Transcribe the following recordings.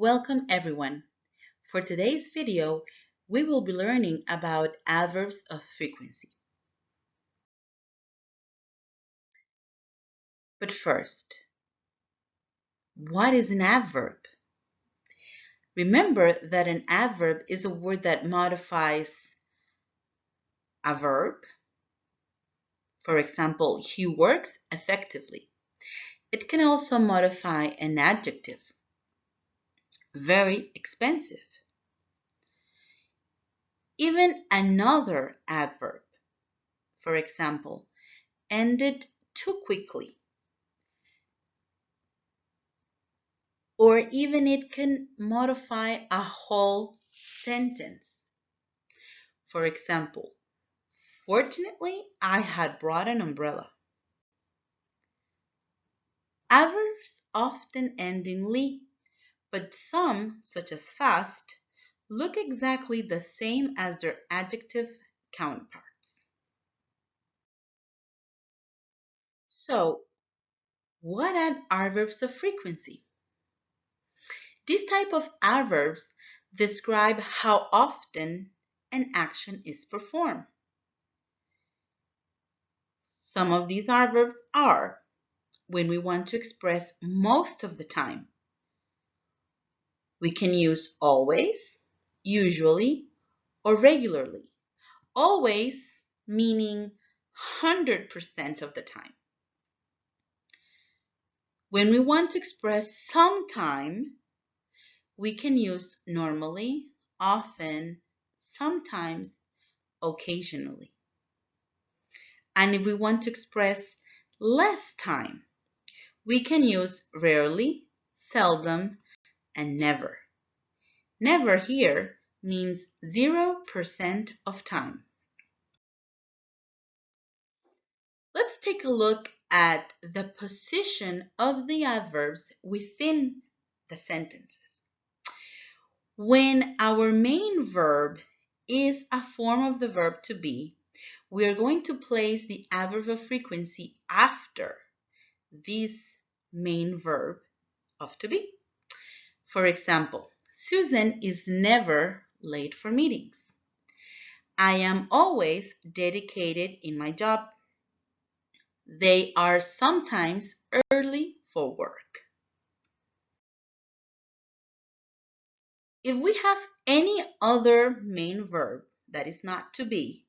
Welcome everyone. For today's video, we will be learning about adverbs of frequency. But first, what is an adverb? Remember that an adverb is a word that modifies a verb. For example, he works effectively. It can also modify an adjective. Very expensive. Even another adverb. For example, ended too quickly. Or even it can modify a whole sentence. For example, fortunately, I had brought an umbrella. Adverbs often end in "ly", but some, such as fast, look exactly the same as their adjective counterparts. So, what are adverbs of frequency? These type of adverbs describe how often an action is performed. Some of these adverbs are when we want to express most of the time. We can use always, usually, or regularly. Always meaning 100% of the time. When we want to express sometime, we can use normally, often, sometimes, occasionally. And if we want to express less time, we can use rarely, seldom, and never. Never here means 0% of time. Let's take a look at the position of the adverbs within the sentences. When our main verb is a form of the verb to be, we are going to place the adverb of frequency after this main verb of to be. For example, Susan is never late for meetings. I am always dedicated in my job. They are sometimes early for work. If we have any other main verb that is not to be,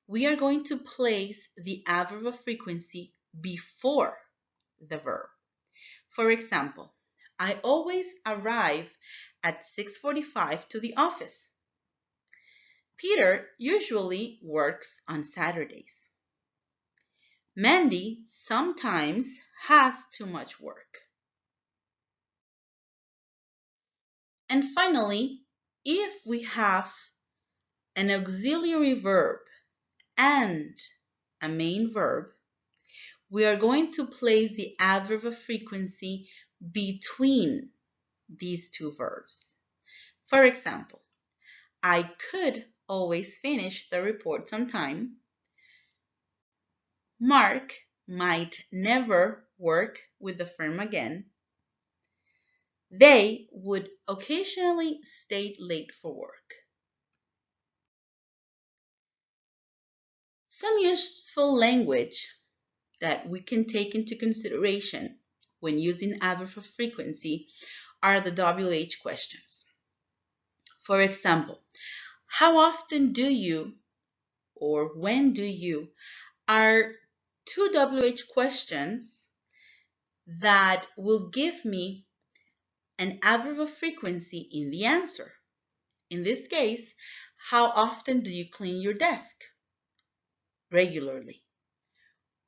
we are going to place the adverb of frequency before the verb. For example, I always arrive at 6:45 to the office. Peter usually works on Saturdays. Mandy sometimes has too much work. And finally, if we have an auxiliary verb and a main verb, we are going to place the adverb of frequency between these two verbs. For example, I could always finish the report on time. Mark might never work with the firm again. They would occasionally stay late for work. Some useful language that we can take into consideration when using adverbs of frequency are the WH questions. For example, how often do you or when do you are two WH questions that will give me an adverb of frequency in the answer. In this case, how often do you clean your desk? Regularly.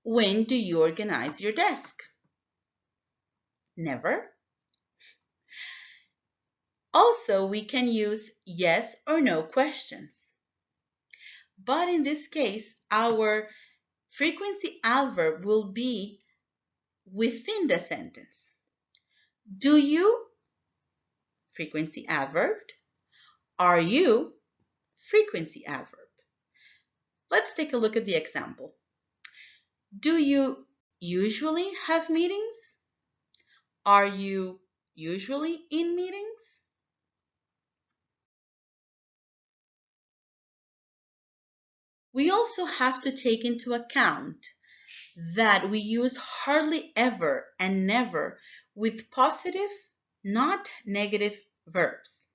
When do you organize your desk? Never. Also, we can use yes or no questions. But in this case, our frequency adverb will be within the sentence. Do you? Frequency adverb. Are you? Frequency adverb. Let's take a look at the example. Do you usually have meetings? Are you usually in meetings? We also have to take into account that we use hardly ever and never with positive, not negative verbs.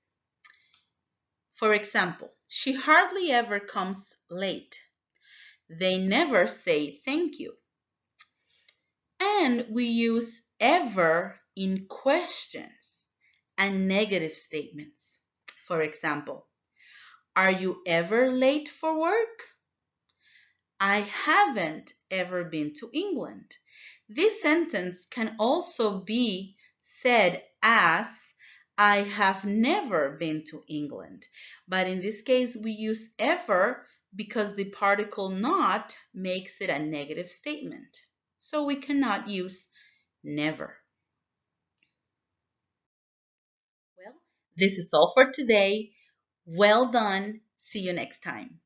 For example, she hardly ever comes late. They never say thank you. And we use ever in questions and negative statements. For example, are you ever late for work? I haven't ever been to England. This sentence can also be said as I have never been to England. But in this case, we use ever because the particle not makes it a negative statement. So we cannot use never. Well, this is all for today. Well done. See you next time.